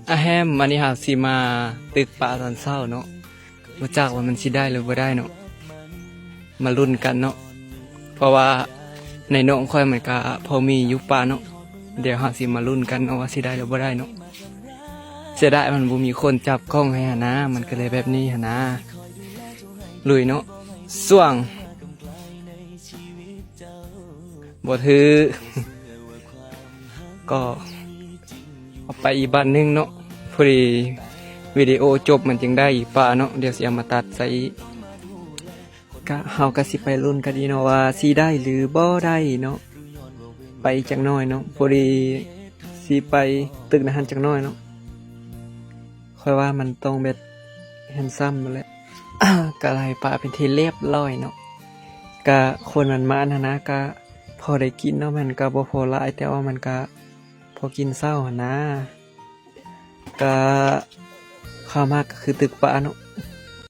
อะแฮมอันนี้หาสิมาตึกปลาตอนเช้าเนาะบ่จักว่ามันสิได้หรือบ่ได้เนาะมาลุ้นกันเนาะเพราะว่าในน้องค่อยมันก็พอมีอยู่ปลาเนาะเดี๋ยวหาสิมาลุ้นกันเนาะว่าสิได้หรือบ่ได้เนาะเสียดายมันบ่มีคนจับกล้องให้หนนะมันก็เลยแบบนี้หนนะลุยเนาะส่วงบ่ถือ ก็เอาไปอีกบ้านหนึงเนาะพอดีวิดีโอจบมันจึงได้อีกป่าเนาะเดี๋ยวสิเอามาตัดใส่ก็เฮาก็สิไปลุ้นกันดีเนาะว่าสิได้หรือบ่ได้เนาะไปจักหน่อยเนาะพอดีสิไปตึกนะฮันจักหน่อยเนาะค่อยว่ามันต้องเบ็ดแฮนซัมนั่นแหละ ก็ไล่ปลาเป็นที่เรียบร้อยเนาะก็คนมันมานะนะก็พอได้กินเนาะมันก็บ่พอหลายแต่ว่ามันก็พอกินเช้าหั่นนะก็ข้าวมากก็คือตึกปลาเนาะ